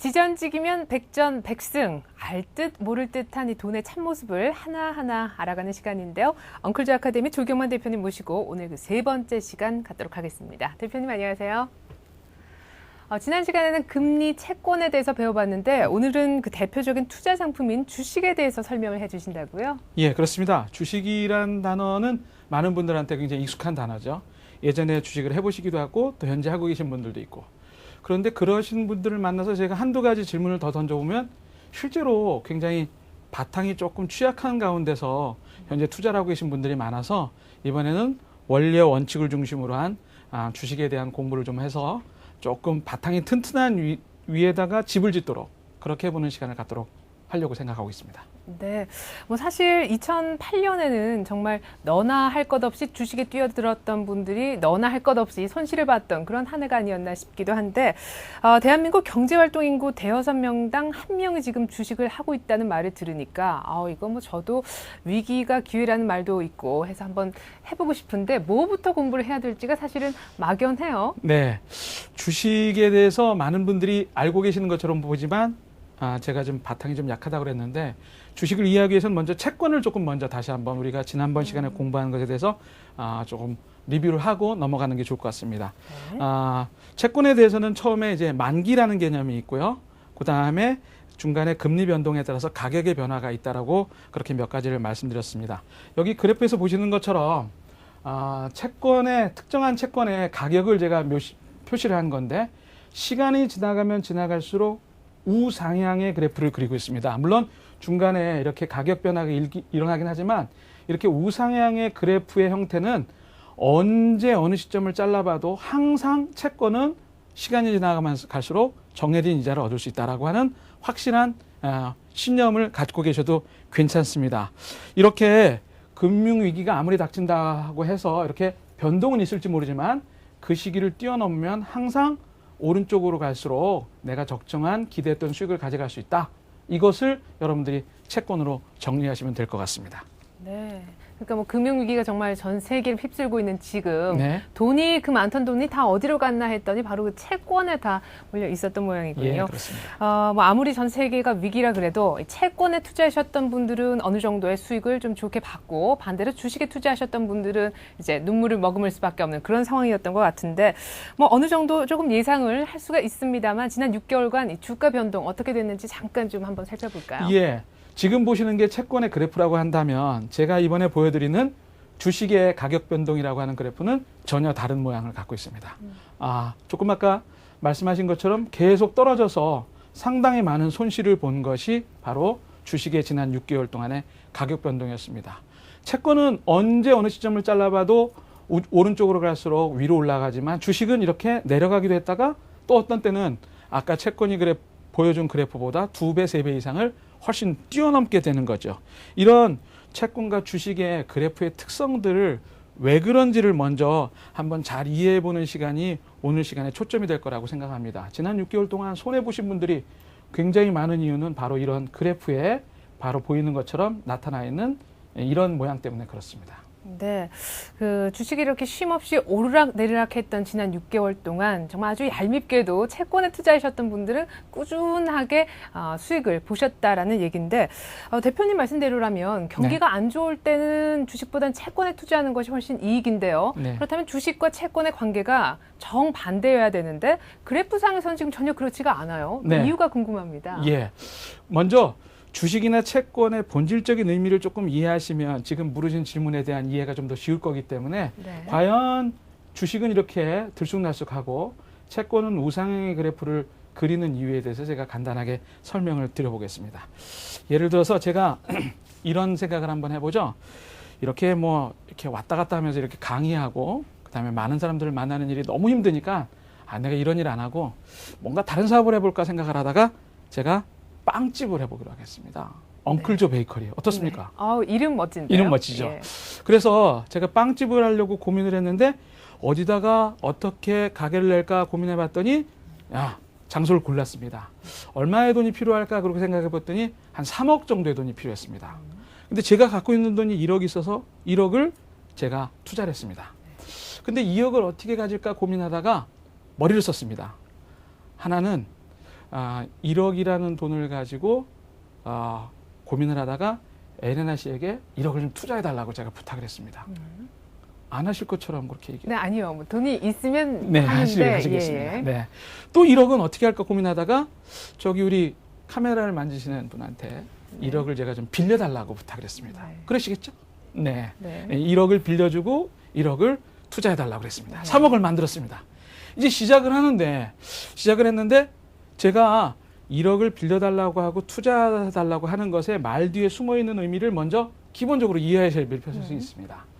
지전직이면 백전백승, 알 듯 모를 듯한 이 돈의 참모습을 하나하나 알아가는 시간인데요. 엉클즈 아카데미 조경만 대표님 모시고 오늘 그 세 번째 시간 갖도록 하겠습니다. 대표님 안녕하세요. 지난 시간에는 금리 채권에 대해서 배워봤는데 오늘은 그 대표적인 투자 상품인 주식에 대해서 설명을 해주신다고요? 예, 그렇습니다. 주식이란 단어는 많은 분들한테 굉장히 익숙한 단어죠. 예전에 주식을 해보시기도 하고 또 현재 하고 계신 분들도 있고. 그런데 그러신 분들을 만나서 제가 한두 가지 질문을 더 던져보면 실제로 굉장히 바탕이 조금 취약한 가운데서 현재 투자를 하고 계신 분들이 많아서 이번에는 원리와 원칙을 중심으로 한 주식에 대한 공부를 좀 해서 조금 바탕이 튼튼한 위에다가 집을 짓도록 그렇게 해보는 시간을 갖도록 하려고 생각하고 있습니다. 네, 뭐 사실 2008년에는 정말 너나 할 것 없이 주식에 뛰어들었던 분들이 너나 할 것 없이 손실을 봤던 그런 한 해가 아니었나 싶기도 한데 대한민국 경제활동 인구 대여섯 명당 한 명이 지금 주식을 하고 있다는 말을 들으니까 이거 뭐 저도 위기가 기회라는 말도 있고 해서 한번 해보고 싶은데 뭐부터 공부를 해야 될지가 사실은 막연해요. 네, 주식에 대해서 많은 분들이 알고 계시는 것처럼 보지만 제가 좀 바탕이 좀 약하다고 그랬는데 주식을 이해하기 위해서는 먼저 채권을 조금 먼저 다시 한번 우리가 지난번 시간에 공부한 것에 대해서 조금 리뷰를 하고 넘어가는 게 좋을 것 같습니다. 네. 채권에 대해서는 처음에 이제 만기라는 개념이 있고요. 그 다음에 중간에 금리 변동에 따라서 가격의 변화가 있다라고 그렇게 몇 가지를 말씀드렸습니다. 여기 그래프에서 보시는 것처럼 채권의 특정한 채권의 가격을 제가 표시를 한 건데 시간이 지나가면 지나갈수록 우상향의 그래프를 그리고 있습니다. 물론 중간에 이렇게 가격 변화가 일어나긴 하지만 이렇게 우상향의 그래프의 형태는 언제 어느 시점을 잘라봐도 항상 채권은 시간이 지나가면 갈수록 정해진 이자를 얻을 수 있다라고 하는 확실한 신념을 갖고 계셔도 괜찮습니다. 이렇게 금융위기가 아무리 닥친다고 해서 이렇게 변동은 있을지 모르지만 그 시기를 뛰어넘으면 항상 오른쪽으로 갈수록 내가 적정한 기대했던 수익을 가져갈 수 있다. 이것을 여러분들이 채권으로 정리하시면 될 것 같습니다. 네. 그러니까 뭐 금융위기가 정말 전 세계를 휩쓸고 있는 지금 네. 돈이 그 많던 돈이 다 어디로 갔나 했더니 바로 그 채권에 다 몰려 있었던 모양이군요. 예, 그렇습니다. 뭐 아무리 전 세계가 위기라 그래도 채권에 투자하셨던 분들은 어느 정도의 수익을 좀 좋게 받고 반대로 주식에 투자하셨던 분들은 이제 눈물을 머금을 수밖에 없는 그런 상황이었던 것 같은데 뭐 어느 정도 조금 예상을 할 수가 있습니다만 지난 6개월간 이 주가 변동 어떻게 됐는지 잠깐 좀 한번 살펴볼까요? 예. 지금 보시는 게 채권의 그래프라고 한다면 제가 이번에 보여드리는 주식의 가격 변동이라고 하는 그래프는 전혀 다른 모양을 갖고 있습니다. 조금 아까 말씀하신 것처럼 계속 떨어져서 상당히 많은 손실을 본 것이 바로 주식의 지난 6개월 동안의 가격 변동이었습니다. 채권은 언제 어느 시점을 잘라봐도 오른쪽으로 갈수록 위로 올라가지만 주식은 이렇게 내려가기도 했다가 또 어떤 때는 아까 채권이 보여준 그래프보다 2배, 3배 이상을 훨씬 뛰어넘게 되는 거죠. 이런 채권과 주식의 그래프의 특성들을 왜 그런지를 먼저 한번 잘 이해해 보는 시간이 오늘 시간에 초점이 될 거라고 생각합니다. 지난 6개월 동안 손해보신 분들이 굉장히 많은 이유는 바로 이런 그래프에 바로 보이는 것처럼 나타나 있는 이런 모양 때문에 그렇습니다. 네, 그 주식이 이렇게 쉼없이 오르락 내리락 했던 지난 6개월 동안 정말 아주 얄밉게도 채권에 투자하셨던 분들은 꾸준하게 수익을 보셨다라는 얘기인데 대표님 말씀대로라면 경기가 네. 안 좋을 때는 주식보다는 채권에 투자하는 것이 훨씬 이익인데요. 네. 그렇다면 주식과 채권의 관계가 정반대여야 되는데 그래프상에서는 지금 전혀 그렇지가 않아요. 네. 이유가 궁금합니다. 예, 먼저 주식이나 채권의 본질적인 의미를 조금 이해하시면 지금 물으신 질문에 대한 이해가 좀 더 쉬울 거기 때문에 네. 과연 주식은 이렇게 들쑥날쑥하고 채권은 우상향의 그래프를 그리는 이유에 대해서 제가 간단하게 설명을 드려보겠습니다. 예를 들어서 제가 이런 생각을 한번 해보죠. 이렇게 이렇게 왔다 갔다 하면서 이렇게 강의하고 그다음에 많은 사람들을 만나는 일이 너무 힘드니까 내가 이런 일 안 하고 뭔가 다른 사업을 해볼까 생각을 하다가 제가 빵집을 해보기로 하겠습니다. 엉클조 베이커리 어떻습니까? 네. 이름 멋진데요. 이름 멋지죠. 예. 그래서 제가 빵집을 하려고 고민을 했는데 어디다가 어떻게 가게를 낼까 고민해봤더니 장소를 골랐습니다. 얼마의 돈이 필요할까 그렇게 생각해봤더니 한 3억 정도의 돈이 필요했습니다. 근데 제가 갖고 있는 돈이 1억 있어서 1억을 제가 투자를 했습니다. 근데 2억을 어떻게 가질까 고민하다가 머리를 썼습니다. 하나는 1억이라는 돈을 가지고 고민을 하다가 에레나 씨에게 1억을 좀 투자해달라고 제가 부탁을 했습니다. 안 하실 것처럼 그렇게 얘기해요. 네, 아니요. 뭐 돈이 있으면 네, 하는데 하시겠습니다. 예. 네. 또 1억은 어떻게 할까 고민하다가 저기 우리 카메라를 만지시는 분한테 1억을 제가 좀 빌려달라고 부탁을 했습니다. 네. 그러시겠죠? 네. 네. 1억을 빌려주고 1억을 투자해달라고 그랬습니다. 네. 3억을 만들었습니다. 이제 시작을 했는데 제가 1억을 빌려달라고 하고 투자해달라고 하는 것에 말 뒤에 숨어있는 의미를 먼저 기본적으로 이해하셔야 될 필요성이 있습니다.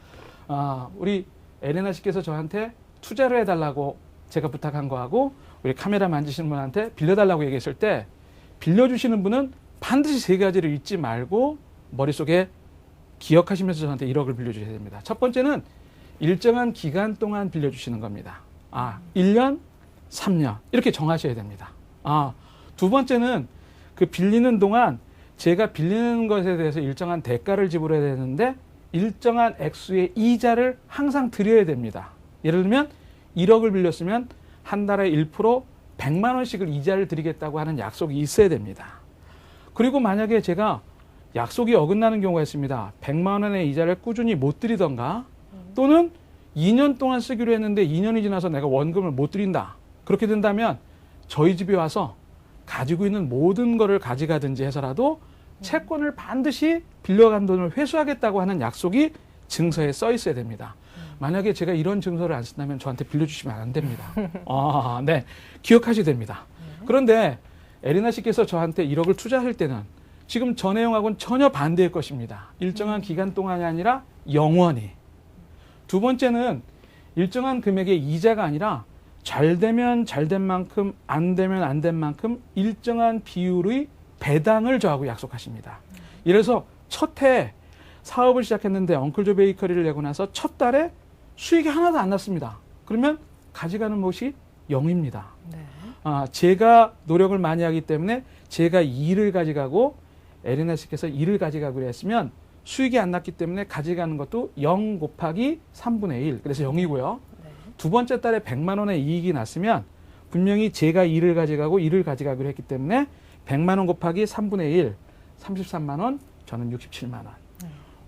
우리 에레나 씨께서 저한테 투자를 해달라고 제가 부탁한 거하고 우리 카메라 만지시는 분한테 빌려달라고 얘기했을 때 빌려주시는 분은 반드시 세 가지를 잊지 말고 머릿속에 기억하시면서 저한테 1억을 빌려주셔야 됩니다. 첫 번째는 일정한 기간 동안 빌려주시는 겁니다. 1년, 3년 이렇게 정하셔야 됩니다. 두 번째는 그 빌리는 동안 제가 빌리는 것에 대해서 일정한 대가를 지불해야 되는데 일정한 액수의 이자를 항상 드려야 됩니다. 예를 들면 1억을 빌렸으면 한 달에 1% 100만 원씩을 이자를 드리겠다고 하는 약속이 있어야 됩니다. 그리고 만약에 제가 약속이 어긋나는 경우가 있습니다. 100만 원의 이자를 꾸준히 못 드리던가 또는 2년 동안 쓰기로 했는데 2년이 지나서 내가 원금을 못 드린다. 그렇게 된다면 저희 집에 와서 가지고 있는 모든 거를 가져가든지 해서라도 채권을 반드시 빌려간 돈을 회수하겠다고 하는 약속이 증서에 써 있어야 됩니다. 만약에 제가 이런 증서를 안 쓴다면 저한테 빌려주시면 안 됩니다. 네. 기억하셔야 됩니다. 그런데 에레나 씨께서 저한테 1억을 투자할 때는 지금 저 내용하고는 전혀 반대일 것입니다. 일정한 기간 동안이 아니라 영원히. 두 번째는 일정한 금액의 이자가 아니라 잘 되면 잘 된 만큼, 안 되면 안 된 만큼 일정한 비율의 배당을 저하고 약속하십니다. 예를 들어서 첫 해 사업을 시작했는데 엉클조 베이커리를 내고 나서 첫 달에 수익이 하나도 안 났습니다. 그러면 가져가는 것이 0입니다. 네. 제가 노력을 많이 하기 때문에 제가 2를 가져가고 에레나 씨께서 2를 가져가기로 했으면 수익이 안 났기 때문에 가져가는 것도 0 곱하기 3분의 1. 그래서 0이고요. 네. 두 번째 달에 100만 원의 이익이 났으면 분명히 제가 2를 가져가고 1을 가져가기로 했기 때문에 100만 원 곱하기 3분의 1, 33만 원, 저는 67만 원.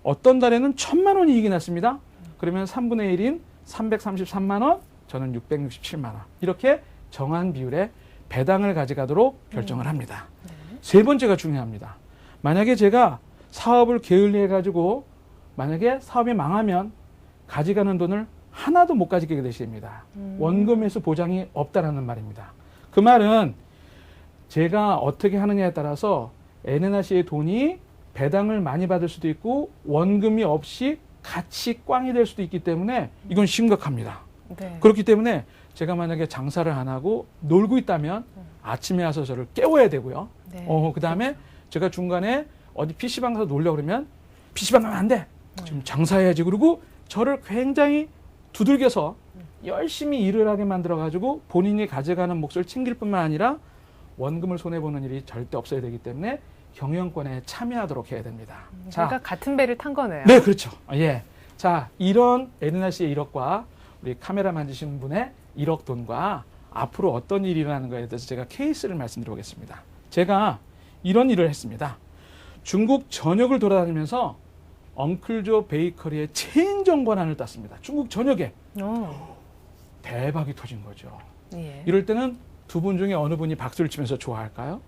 어떤 달에는 1000만 원 이익이 났습니다. 그러면 3분의 1인 333만 원, 저는 667만 원. 이렇게 정한 비율의 배당을 가져가도록 결정을 합니다. 세 번째가 중요합니다. 만약에 제가 사업을 게을리해가지고 만약에 사업이 망하면 가져가는 돈을 하나도 못 가지게 되십니다. 원금 회수 보장이 없다라는 말입니다. 그 말은 제가 어떻게 하느냐에 따라서 에레나 씨의 돈이 배당을 많이 받을 수도 있고 원금이 없이 같이 꽝이 될 수도 있기 때문에 이건 심각합니다. 네. 그렇기 때문에 제가 만약에 장사를 안 하고 놀고 있다면 아침에 와서 저를 깨워야 되고요. 네. 그 다음에 제가 중간에 어디 PC방 가서 놀려고 그러면 PC방 가면 안 돼. 지금 장사해야지. 그러고 저를 굉장히 두들겨서 열심히 일을 하게 만들어가지고 본인이 가져가는 몫을 챙길 뿐만 아니라 원금을 손해보는 일이 절대 없어야 되기 때문에 경영권에 참여하도록 해야 됩니다. 그러니까 같은 배를 탄 거네요. 네, 그렇죠. 예. 자, 이런 에레나 씨의 1억과 우리 카메라 만지시는 분의 1억 돈과 앞으로 어떤 일이 일어나는 거에 대해서 제가 케이스를 말씀드려보겠습니다. 제가 이런 일을 했습니다. 중국 전역을 돌아다니면서 엉클조 베이커리의 체인점 권한을 땄습니다. 중국 전역에. 대박이 터진 거죠. 예. 이럴 때는 두 분 중에 어느 분이 박수를 치면서 좋아할까요?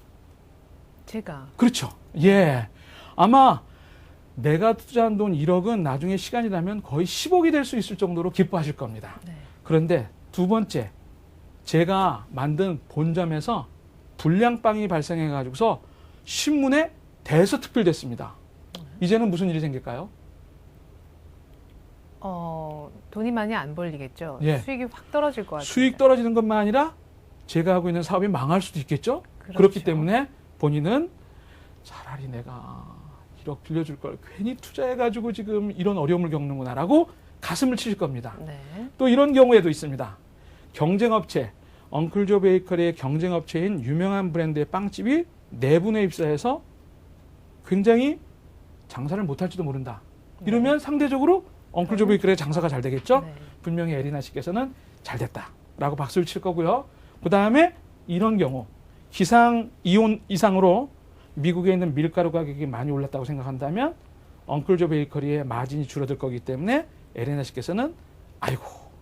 제가. 그렇죠. 예. 아마 내가 투자한 돈 1억은 나중에 시간이 나면 거의 10억이 될 수 있을 정도로 기뻐하실 겁니다. 네. 그런데 두 번째, 제가 만든 본점에서 불량빵이 발생해가지고서 신문에 대서특필됐습니다. 이제는 무슨 일이 생길까요? 돈이 많이 안 벌리겠죠. 예. 수익이 확 떨어질 것 같아요. 수익 떨어지는 것만 아니라 제가 하고 있는 사업이 망할 수도 있겠죠. 그렇죠. 그렇기 때문에 본인은 차라리 내가 1억 빌려줄 걸 괜히 투자해가지고 지금 이런 어려움을 겪는구나라고 가슴을 치실 겁니다. 네. 또 이런 경우에도 있습니다. 경쟁업체, 엉클조 베이커리의 경쟁업체인 유명한 브랜드의 빵집이 내분에 입사해서 굉장히 장사를 못할지도 모른다. 이러면 상대적으로 엉클조 베이커리의 장사가 잘 되겠죠. 네. 분명히 에레나 씨께서는 잘 됐다라고 박수를 칠 거고요. 그 다음에 이런 경우 기상 이온 이상으로 미국에 있는 밀가루 가격이 많이 올랐다고 생각한다면 엉클조 베이커리의 마진이 줄어들 거기 때문에 에레나 씨께서는 아이고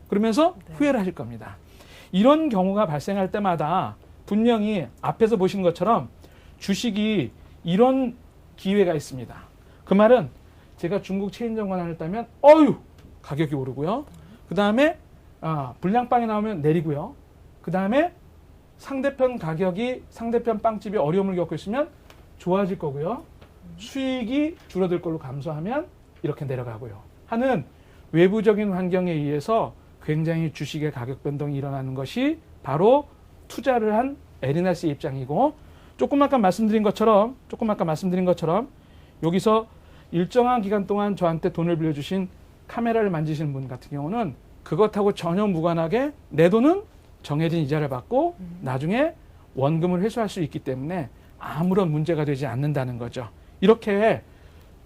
그러면서 후회를 하실 겁니다. 이런 경우가 발생할 때마다 분명히 앞에서 보신 것처럼 주식이 이런 기회가 있습니다. 그 말은 제가 중국 체인점 권한을 따면 가격이 오르고요. 그 다음에 불량빵이 나오면 내리고요. 그 다음에 상대편 빵집이 어려움을 겪고 있으면 좋아질 거고요. 수익이 줄어들 걸로 감소하면 이렇게 내려가고요. 하는 외부적인 환경에 의해서 굉장히 주식의 가격 변동이 일어나는 것이 바로 투자를 한 에리나 씨의 입장이고, 조금 아까 말씀드린 것처럼 여기서 일정한 기간 동안 저한테 돈을 빌려주신 카메라를 만지시는 분 같은 경우는 그것하고 전혀 무관하게 내 돈은 정해진 이자를 받고 나중에 원금을 회수할 수 있기 때문에 아무런 문제가 되지 않는다는 거죠. 이렇게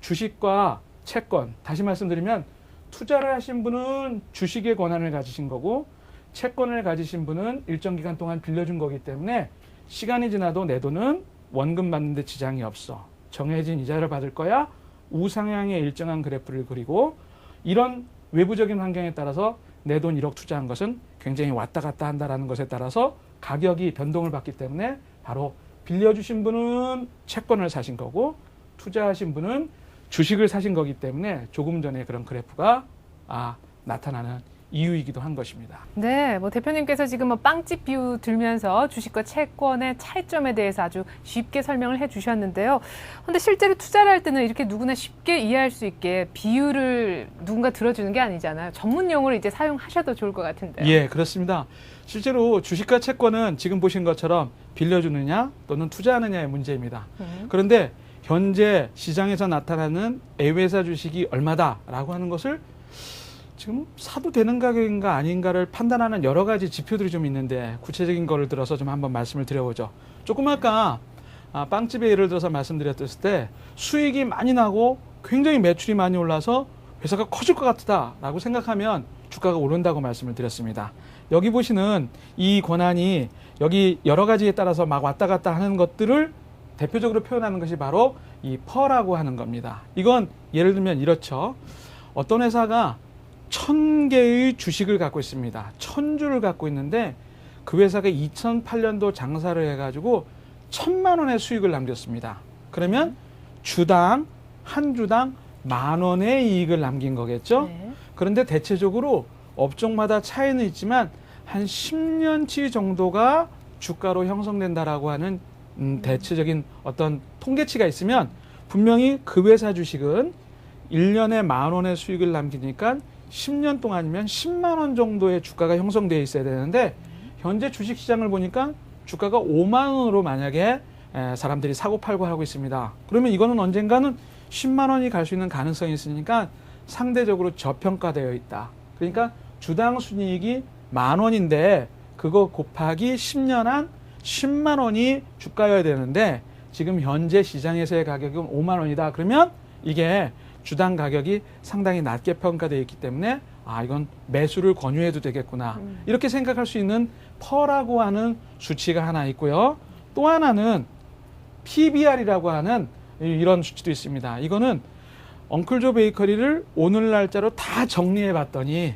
주식과 채권, 다시 말씀드리면 투자를 하신 분은 주식의 권한을 가지신 거고 채권을 가지신 분은 일정 기간 동안 빌려준 거기 때문에 시간이 지나도 내 돈은 원금 받는데 지장이 없어. 정해진 이자를 받을 거야. 우상향의 일정한 그래프를 그리고 이런 외부적인 환경에 따라서 내 돈 1억 투자한 것은 굉장히 왔다 갔다 한다는 것에 따라서 가격이 변동을 받기 때문에 바로 빌려주신 분은 채권을 사신 거고 투자하신 분은 주식을 사신 거기 때문에 조금 전에 그런 그래프가 나타나는 이유이기도 한 것입니다. 네, 대표님께서 지금 빵집 비유 들면서 주식과 채권의 차이점에 대해서 아주 쉽게 설명을 해주셨는데요. 그런데 실제로 투자를 할 때는 이렇게 누구나 쉽게 이해할 수 있게 비유를 누군가 들어주는 게 아니잖아요. 전문 용어를 이제 사용하셔도 좋을 것 같은데요. 예, 그렇습니다. 실제로 주식과 채권은 지금 보신 것처럼 빌려주느냐 또는 투자하느냐의 문제입니다. 그런데 현재 시장에서 나타나는 A회사 주식이 얼마다라고 하는 것을 지금 사도 되는 가격인가 아닌가를 판단하는 여러 가지 지표들이 좀 있는데 구체적인 거를 들어서 좀 한번 말씀을 드려보죠. 조금 아까 빵집의 예를 들어서 말씀드렸을 때 수익이 많이 나고 굉장히 매출이 많이 올라서 회사가 커질 것 같다라고 생각하면 주가가 오른다고 말씀을 드렸습니다. 여기 보시는 이 권한이 여기 여러 가지에 따라서 막 왔다 갔다 하는 것들을 대표적으로 표현하는 것이 바로 이 퍼라고 하는 겁니다. 이건 예를 들면 이렇죠. 어떤 회사가 1000개의 주식을 갖고 있습니다. 1000주를 갖고 있는데 그 회사가 2008년도 장사를 해가지고 1000만 원의 수익을 남겼습니다. 그러면 한 주당 10,000원의 이익을 남긴 거겠죠. 네. 그런데 대체적으로 업종마다 차이는 있지만 한 10년치 정도가 주가로 형성된다라고 하는 대체적인 어떤 통계치가 있으면 분명히 그 회사 주식은 1년에 10,000원의 수익을 남기니까 10년 동안이면 10만 원 정도의 주가가 형성되어 있어야 되는데 현재 주식시장을 보니까 주가가 5만 원으로 만약에 사람들이 사고 팔고 하고 있습니다. 그러면 이거는 언젠가는 10만 원이 갈 수 있는 가능성이 있으니까 상대적으로 저평가되어 있다. 그러니까 주당 순이익이 10,000원인데 그거 곱하기 10년 한 10만 원이 주가여야 되는데 지금 현재 시장에서의 가격은 5만 원이다. 그러면 이게 주당 가격이 상당히 낮게 평가되어 있기 때문에 이건 매수를 권유해도 되겠구나. 이렇게 생각할 수 있는 퍼라고 하는 수치가 하나 있고요. 또 하나는 PBR이라고 하는 이런 수치도 있습니다. 이거는 엉클조 베이커리를 오늘 날짜로 다 정리해 봤더니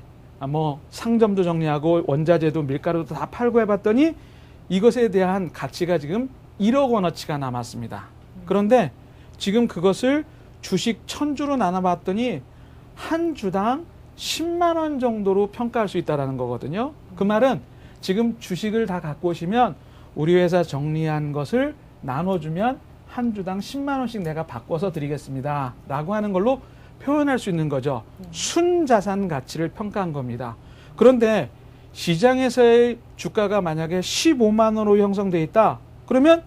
상점도 정리하고 원자재도 밀가루도 다 팔고 해봤더니 이것에 대한 가치가 지금 1억 원어치가 남았습니다. 그런데 지금 그것을 주식 1000주로 나눠봤더니 한 주당 10만 원 정도로 평가할 수 있다는 거거든요. 그 말은 지금 주식을 다 갖고 오시면 우리 회사 정리한 것을 나눠주면 한 주당 10만 원씩 내가 바꿔서 드리겠습니다 라고 하는 걸로 표현할 수 있는 거죠. 순자산 가치를 평가한 겁니다. 그런데 시장에서의 주가가 만약에 15만 원으로 형성되어 있다. 그러면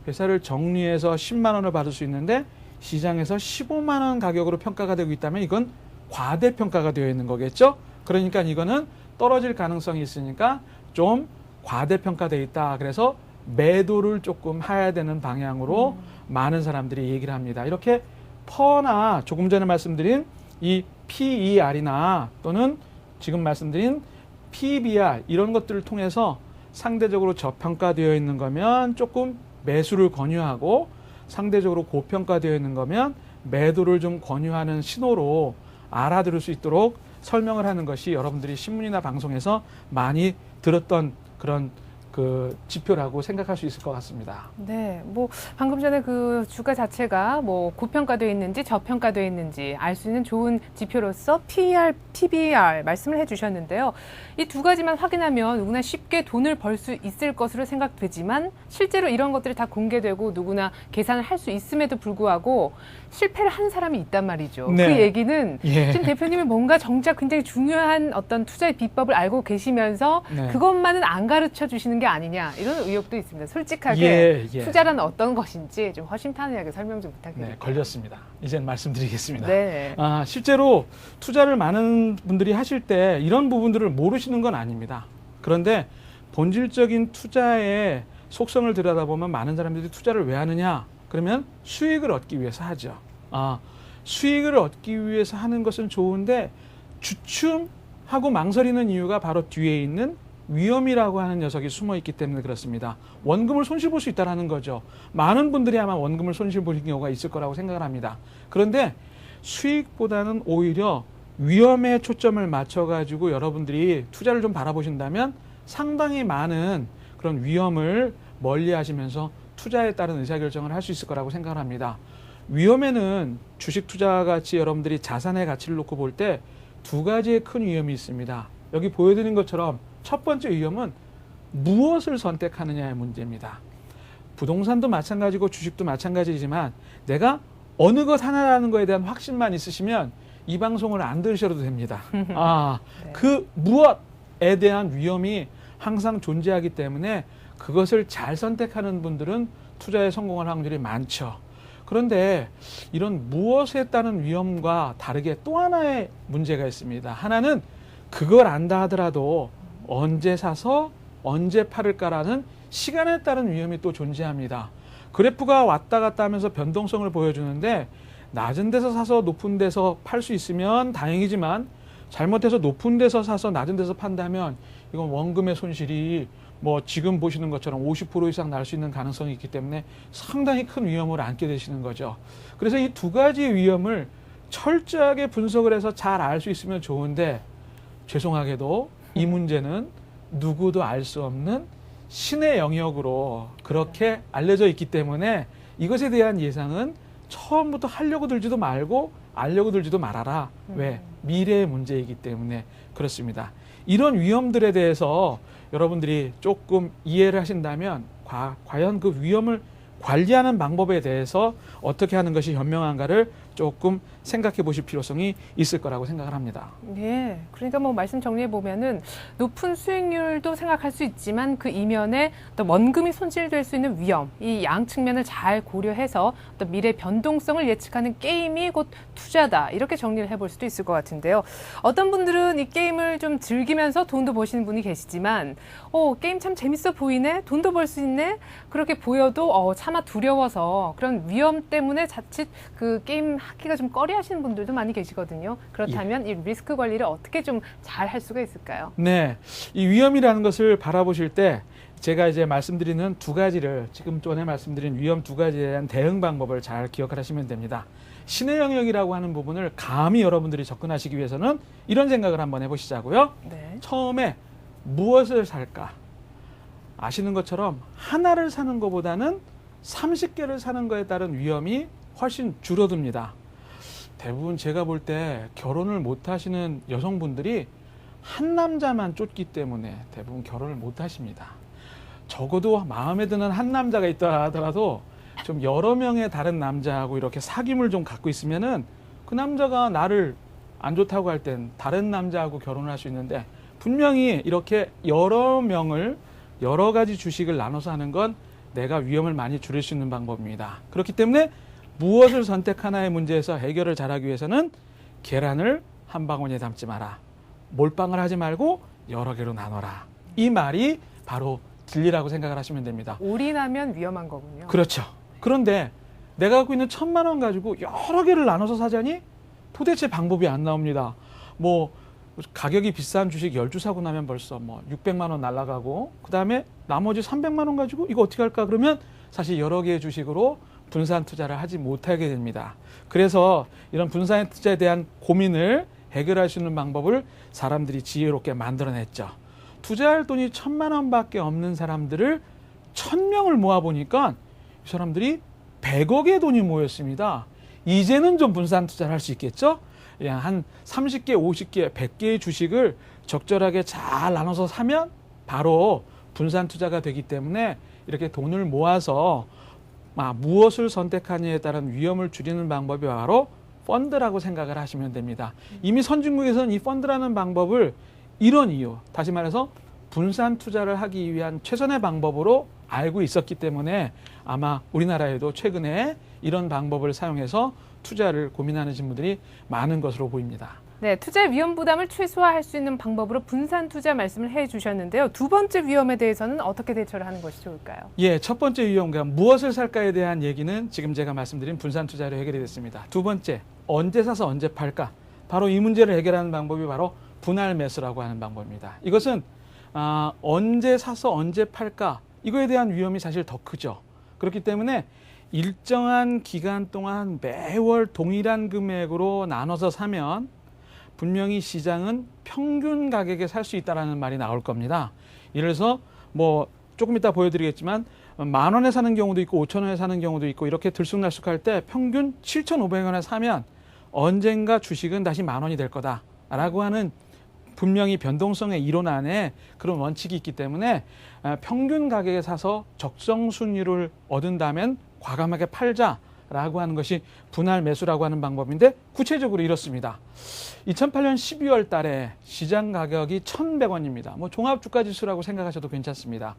회사를 정리해서 10만 원을 받을 수 있는데 시장에서 15만 원 가격으로 평가가 되고 있다면 이건 과대평가가 되어 있는 거겠죠. 그러니까 이거는 떨어질 가능성이 있으니까 좀 과대평가되어 있다. 그래서 매도를 조금 해야 되는 방향으로 많은 사람들이 얘기를 합니다. 이렇게 퍼나 조금 전에 말씀드린 이 PER이나 또는 지금 말씀드린 PBR 이런 것들을 통해서 상대적으로 저평가되어 있는 거면 조금 매수를 권유하고 상대적으로 고평가되어 있는 거면 매도를 좀 권유하는 신호로 알아들을 수 있도록 설명을 하는 것이 여러분들이 신문이나 방송에서 많이 들었던 그런 그 지표라고 생각할 수 있을 것 같습니다. 네, 뭐 방금 전에 그 주가 자체가 뭐 고평가되어 있는지 저평가되어 있는지 알 수 있는 좋은 지표로서 PER, PBR 말씀을 해주셨는데요. 이 두 가지만 확인하면 누구나 쉽게 돈을 벌 수 있을 것으로 생각되지만 실제로 이런 것들이 다 공개되고 누구나 계산을 할 수 있음에도 불구하고 실패를 한 사람이 있단 말이죠. 네. 그 얘기는 예. 지금 대표님이 뭔가 정작 굉장히 중요한 어떤 투자의 비법을 알고 계시면서 네. 그것만은 안 가르쳐 주시는 게 아니냐 이런 의혹도 있습니다. 솔직하게 예, 예. 투자란 어떤 것인지 좀 허심탄회하게 설명 좀 부탁드립니다. 네, 걸렸습니다. 이젠 말씀드리겠습니다. 네. 실제로 투자를 많은 분들이 하실 때 이런 부분들을 모르시는 건 아닙니다. 그런데 본질적인 투자의 속성을 들여다보면 많은 사람들이 투자를 왜 하느냐? 그러면 수익을 얻기 위해서 하죠. 수익을 얻기 위해서 하는 것은 좋은데 주춤하고 망설이는 이유가 바로 뒤에 있는 위험이라고 하는 녀석이 숨어 있기 때문에 그렇습니다. 원금을 손실 볼 수 있다는 거죠. 많은 분들이 아마 원금을 손실 보는 경우가 있을 거라고 생각을 합니다. 그런데 수익보다는 오히려 위험에 초점을 맞춰가지고 여러분들이 투자를 좀 바라보신다면 상당히 많은 그런 위험을 멀리 하시면서 투자에 따른 의사결정을 할 수 있을 거라고 생각을 합니다. 위험에는 주식 투자 같이 여러분들이 자산의 가치를 놓고 볼 때 두 가지의 큰 위험이 있습니다. 여기 보여드린 것처럼 첫 번째 위험은 무엇을 선택하느냐의 문제입니다. 부동산도 마찬가지고 주식도 마찬가지지만 내가 어느 것 하나라는 것에 대한 확신만 있으시면 이 방송을 안 들으셔도 됩니다. 네. 그 무엇에 대한 위험이 항상 존재하기 때문에 그것을 잘 선택하는 분들은 투자에 성공할 확률이 많죠. 그런데 이런 무엇에 따른 위험과 다르게 또 하나의 문제가 있습니다. 하나는 그걸 안다 하더라도 언제 사서 언제 팔을까라는 시간에 따른 위험이 또 존재합니다. 그래프가 왔다 갔다 하면서 변동성을 보여주는데 낮은 데서 사서 높은 데서 팔 수 있으면 다행이지만 잘못해서 높은 데서 사서 낮은 데서 판다면 이건 원금의 손실이 뭐 지금 보시는 것처럼 50% 이상 날 수 있는 가능성이 있기 때문에 상당히 큰 위험을 안게 되시는 거죠. 그래서 이 두 가지의 위험을 철저하게 분석을 해서 잘 알 수 있으면 좋은데 죄송하게도 이 문제는 누구도 알 수 없는 신의 영역으로 그렇게 알려져 있기 때문에 이것에 대한 예상은 처음부터 하려고 들지도 말고 알려고 들지도 말아라. 왜? 미래의 문제이기 때문에 그렇습니다. 이런 위험들에 대해서 여러분들이 조금 이해를 하신다면 과연 그 위험을 관리하는 방법에 대해서 어떻게 하는 것이 현명한가를 조금 생각해 보실 필요성이 있을 거라고 생각을 합니다. 네, 그러니까 뭐 말씀 정리해 보면은 높은 수익률도 생각할 수 있지만 그 이면에 또 원금이 손실될 수 있는 위험, 이 양 측면을 잘 고려해서 또 미래 변동성을 예측하는 게임이 곧 투자다 이렇게 정리를 해볼 수도 있을 것 같은데요. 어떤 분들은 이 게임을 좀 즐기면서 돈도 버시는 분이 계시지만, 게임 참 재밌어 보이네, 돈도 벌 수 있네 그렇게 보여도 차마 두려워서 그런 위험 때문에 자칫 그 게임 하기가 좀 꺼려하시는 분들도 많이 계시거든요. 그렇다면 이 리스크 관리를 어떻게 좀 잘 할 수가 있을까요? 네, 이 위험이라는 것을 바라보실 때 제가 이제 말씀드리는 두 가지를 지금 전에 말씀드린 위험 두 가지에 대한 대응 방법을 잘 기억하시면 됩니다. 신의 영역이라고 하는 부분을 감히 여러분들이 접근하시기 위해서는 이런 생각을 한번 해보시자고요. 네. 처음에 무엇을 살까? 아시는 것처럼 하나를 사는 것보다는 30개를 사는 것에 따른 위험이 훨씬 줄어듭니다. 대부분 제가 볼 때 결혼을 못 하시는 여성분들이 한 남자만 쫓기 때문에 대부분 결혼을 못 하십니다. 적어도 마음에 드는 한 남자가 있다 하더라도 좀 여러 명의 다른 남자하고 이렇게 사귐을 좀 갖고 있으면은 그 남자가 나를 안 좋다고 할 땐 다른 남자하고 결혼을 할 수 있는데 분명히 이렇게 여러 명을 여러 가지 주식을 나눠서 하는 건 내가 위험을 많이 줄일 수 있는 방법입니다. 그렇기 때문에 무엇을 선택하나의 문제에서 해결을 잘하기 위해서는 계란을 한 바구니에 담지 마라. 몰빵을 하지 말고 여러 개로 나눠라. 이 말이 바로 진리라고 생각을 하시면 됩니다. 올인하면 위험한 거군요. 그렇죠. 그런데 내가 갖고 있는 1,000만 원 가지고 여러 개를 나눠서 사자니 도대체 방법이 안 나옵니다. 뭐 가격이 비싼 주식 10주 사고 나면 벌써 뭐 600만 원 날라가고 그다음에 나머지 300만 원 가지고 이거 어떻게 할까 그러면 사실 여러 개의 주식으로 분산 투자를 하지 못하게 됩니다. 그래서 이런 분산 투자에 대한 고민을 해결할 수 있는 방법을 사람들이 지혜롭게 만들어냈죠. 투자할 돈이 1,000만 원밖에 없는 사람들을 1,000명을 모아보니까 이 사람들이 100억의 돈이 모였습니다. 이제는 좀 분산 투자를 할 수 있겠죠? 그냥 한 30개, 50개, 100개의 주식을 적절하게 잘 나눠서 사면 바로 분산 투자가 되기 때문에 이렇게 돈을 모아서 무엇을 선택하느냐에 따른 위험을 줄이는 방법이 바로 펀드라고 생각을 하시면 됩니다. 이미 선진국에서는 이 펀드라는 방법을 이런 이유, 다시 말해서 분산 투자를 하기 위한 최선의 방법으로 알고 있었기 때문에 아마 우리나라에도 최근에 이런 방법을 사용해서 투자를 고민하는 분들이 많은 것으로 보입니다. 네, 투자 위험 부담을 최소화할 수 있는 방법으로 분산 투자 말씀을 해주셨는데요. 두 번째 위험에 대해서는 어떻게 대처를 하는 것이 좋을까요? 예, 첫 번째 위험과 무엇을 살까에 대한 얘기는 지금 제가 말씀드린 분산 투자로 해결이 됐습니다. 두 번째, 언제 사서 언제 팔까? 바로 이 문제를 해결하는 방법이 바로 분할 매수라고 하는 방법입니다. 이것은 언제 사서 언제 팔까? 이거에 대한 위험이 사실 더 크죠. 그렇기 때문에 일정한 기간 동안 매월 동일한 금액으로 나눠서 사면 분명히 시장은 평균 가격에 살 수 있다는 말이 나올 겁니다. 예를 들어서 뭐 조금 이따 보여드리겠지만 10,000원에 사는 경우도 있고 5,000원에 사는 경우도 있고 이렇게 들쑥날쑥할 때 평균 7,500원에 사면 언젠가 주식은 다시 10,000원이 될 거다라고 하는 분명히 변동성의 이론 안에 그런 원칙이 있기 때문에 평균 가격에 사서 적정 순위를 얻은다면 과감하게 팔자라고 하는 것이 분할 매수라고 하는 방법인데 구체적으로 이렇습니다. 2008년 12월 달에 시장 가격이 1,100원입니다. 뭐 종합주가지수라고 생각하셔도 괜찮습니다.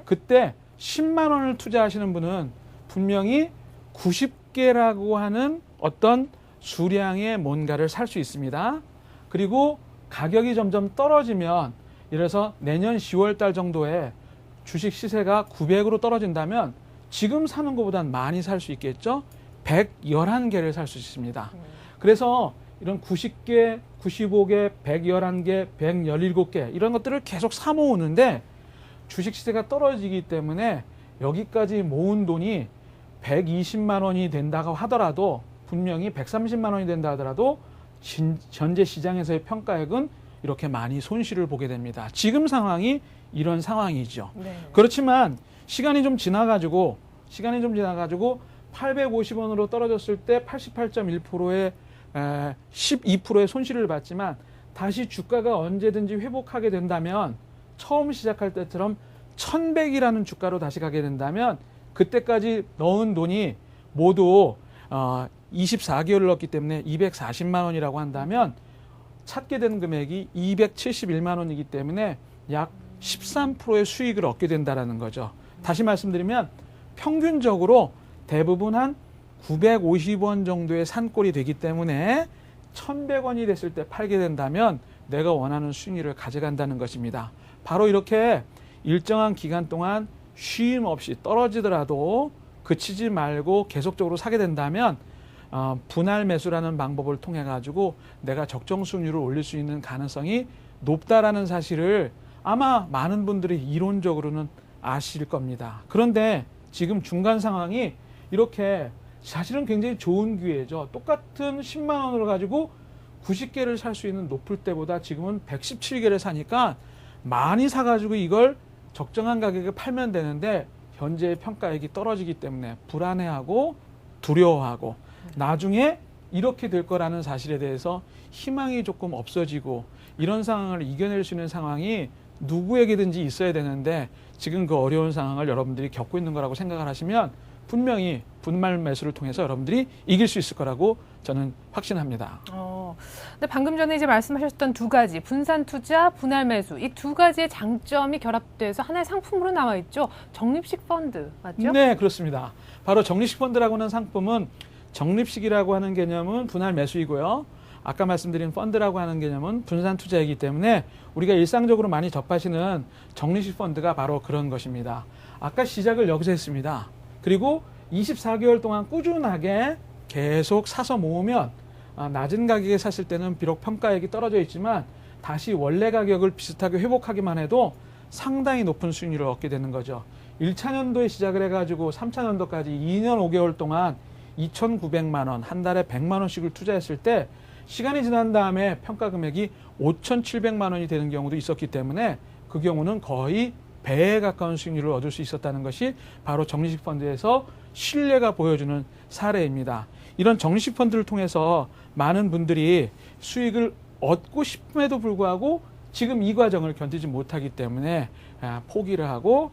그때 10만 원을 투자하시는 분은 분명히 90개라고 하는 어떤 수량의 뭔가를 살 수 있습니다. 그리고 가격이 점점 떨어지면 예를 들어서 내년 10월 달 정도에 주식 시세가 900으로 떨어진다면 지금 사는 것보단 많이 살 수 있겠죠? 111개를 살 수 있습니다. 그래서 이런 90개, 95개, 111개, 117개 이런 것들을 계속 사 모으는데 주식 시세가 떨어지기 때문에 여기까지 모은 돈이 120만 원이 된다고 하더라도 분명히 130만 원이 된다 하더라도 현재 시장에서의 평가액은 이렇게 많이 손실을 보게 됩니다. 지금 상황이 이런 상황이죠. 네. 그렇지만 시간이 좀 지나가지고 850원으로 떨어졌을 때 88.1%의 12%의 손실을 봤지만 다시 주가가 언제든지 회복하게 된다면 처음 시작할 때처럼 1,100이라는 주가로 다시 가게 된다면 그때까지 넣은 돈이 모두 24개월을 넣었기 때문에 240만 원이라고 한다면 찾게 되는 금액이 271만 원이기 때문에 약 13%의 수익을 얻게 된다는 거죠. 다시 말씀드리면 평균적으로 대부분 한 950원 정도의 산꼴이 되기 때문에 1,100원이 됐을 때 팔게 된다면 내가 원하는 수익률을 가져간다는 것입니다. 바로 이렇게 일정한 기간 동안 쉼 없이 떨어지더라도 그치지 말고 계속적으로 사게 된다면 분할 매수라는 방법을 통해 가지고 내가 적정 수익률을 올릴 수 있는 가능성이 높다라는 사실을 아마 많은 분들이 이론적으로는 아실 겁니다. 그런데 지금 중간 상황이 이렇게 사실은 굉장히 좋은 기회죠. 똑같은 10만 원으로 가지고 90개를 살 수 있는 높을 때보다 지금은 117개를 사니까 많이 사가지고 이걸 적정한 가격에 팔면 되는데 현재의 평가액이 떨어지기 때문에 불안해하고 두려워하고 나중에 이렇게 될 거라는 사실에 대해서 희망이 조금 없어지고 이런 상황을 이겨낼 수 있는 상황이 누구에게든지 있어야 되는데 지금 그 어려운 상황을 여러분들이 겪고 있는 거라고 생각을 하시면 분명히 분말 매수를 통해서 여러분들이 이길 수 있을 거라고 저는 확신합니다. 근데 방금 전에 이제 말씀하셨던 두 가지 분산 투자, 분할 매수 이 두 가지의 장점이 결합돼서 하나의 상품으로 나와 있죠. 적립식 펀드 맞죠? 네, 그렇습니다. 바로 적립식 펀드라고 하는 상품은 적립식이라고 하는 개념은 분할 매수이고요. 아까 말씀드린 펀드라고 하는 개념은 분산 투자이기 때문에 우리가 일상적으로 많이 접하시는 적립식 펀드가 바로 그런 것입니다. 아까 시작을 여기서 했습니다. 그리고 24개월 동안 꾸준하게 계속 사서 모으면 낮은 가격에 샀을 때는 비록 평가액이 떨어져 있지만 다시 원래 가격을 비슷하게 회복하기만 해도 상당히 높은 수익률을 얻게 되는 거죠. 1차 년도에 시작을 해가지고 3차 년도까지 2년 5개월 동안 2,900만 원, 한 달에 100만 원씩을 투자했을 때 시간이 지난 다음에 평가 금액이 5,700만 원이 되는 경우도 있었기 때문에 그 경우는 거의 배에 가까운 수익률을 얻을 수 있었다는 것이 바로 적립식 펀드에서 신뢰가 보여주는 사례입니다. 이런 적립식 펀드를 통해서 많은 분들이 수익을 얻고 싶음에도 불구하고 지금 이 과정을 견디지 못하기 때문에 포기를 하고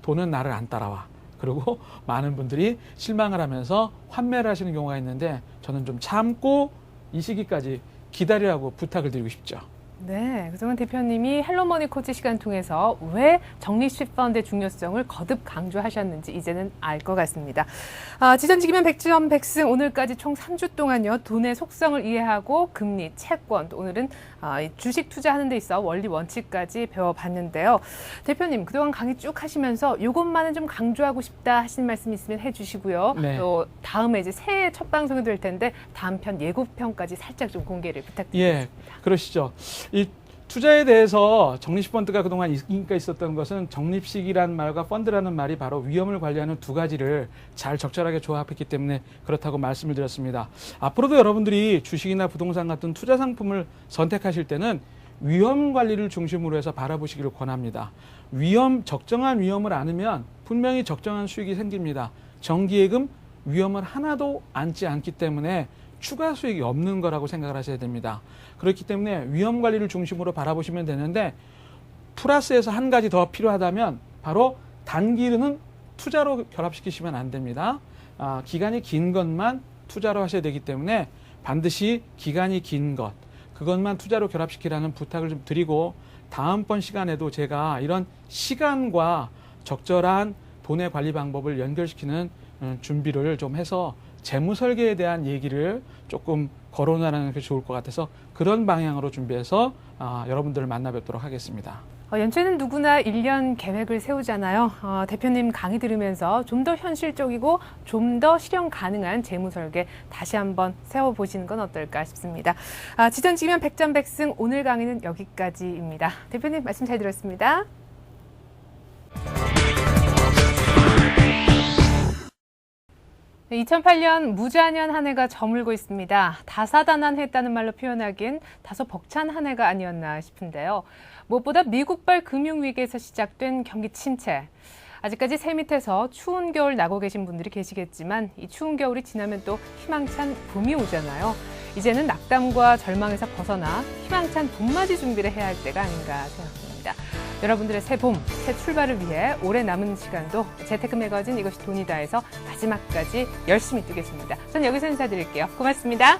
돈은 나를 안 따라와. 그리고 많은 분들이 실망을 하면서 환매를 하시는 경우가 있는데 저는 좀 참고 이 시기까지 기다리라고 부탁을 드리고 싶죠. 네, 그동안 대표님이 헬로머니 코치 시간 통해서 왜 적립식 펀드의 중요성을 거듭 강조하셨는지 이제는 알 것 같습니다. 지전지기면 100점 100승 오늘까지 총 3주 동안요. 돈의 속성을 이해하고 금리, 채권, 또 오늘은 주식 투자하는 데 있어 원리 원칙까지 배워봤는데요. 대표님 그동안 강의 쭉 하시면서 이것만은 좀 강조하고 싶다 하신 말씀 있으면 해주시고요. 네. 또 다음에 이제 새해 첫 방송이 될 텐데 다음 편 예고편까지 살짝 좀 공개를 부탁드리겠습니다. 예, 그러시죠. 이 투자에 대해서 적립식 펀드가 그동안 인기가 있었던 것은 적립식이라는 말과 펀드라는 말이 바로 위험을 관리하는 두 가지를 잘 적절하게 조합했기 때문에 그렇다고 말씀을 드렸습니다. 앞으로도 여러분들이 주식이나 부동산 같은 투자 상품을 선택하실 때는 위험 관리를 중심으로 해서 바라보시기를 권합니다. 적정한 위험을 안으면 분명히 적정한 수익이 생깁니다. 정기예금 위험을 하나도 안지 않기 때문에 추가 수익이 없는 거라고 생각을 하셔야 됩니다. 그렇기 때문에 위험 관리를 중심으로 바라보시면 되는데 플러스에서 한 가지 더 필요하다면 바로 단기는 투자로 결합시키시면 안 됩니다. 기간이 긴 것만 투자로 하셔야 되기 때문에 반드시 기간이 긴 것, 그것만 투자로 결합시키라는 부탁을 좀 드리고 다음번 시간에도 제가 이런 시간과 적절한 돈의 관리 방법을 연결시키는 준비를 좀 해서 재무 설계에 대한 얘기를 조금 거론하는 게 좋을 것 같아서 그런 방향으로 준비해서 여러분들을 만나 뵙도록 하겠습니다. 연초에는 누구나 1년 계획을 세우잖아요. 대표님 강의 들으면서 좀 더 현실적이고 좀 더 실현 가능한 재무 설계 다시 한번 세워보시는 건 어떨까 싶습니다. 지전지기면 100점 100승 오늘 강의는 여기까지입니다. 대표님 말씀 잘 들었습니다. 네, 2008년 무자년 한 해가 저물고 있습니다. 다사다난했다는 말로 표현하기엔 다소 벅찬 한 해가 아니었나 싶은데요. 무엇보다 미국발 금융위기에서 시작된 경기 침체. 아직까지 새 밑에서 추운 겨울 나고 계신 분들이 계시겠지만 이 추운 겨울이 지나면 또 희망찬 봄이 오잖아요. 이제는 낙담과 절망에서 벗어나 희망찬 봄맞이 준비를 해야 할 때가 아닌가 생각합니다. 여러분들의 새 봄, 새 출발을 위해 올해 남은 시간도 재테크 매거진 이것이 돈이다에서 마지막까지 열심히 뛰겠습니다. 전 여기서 인사드릴게요. 고맙습니다.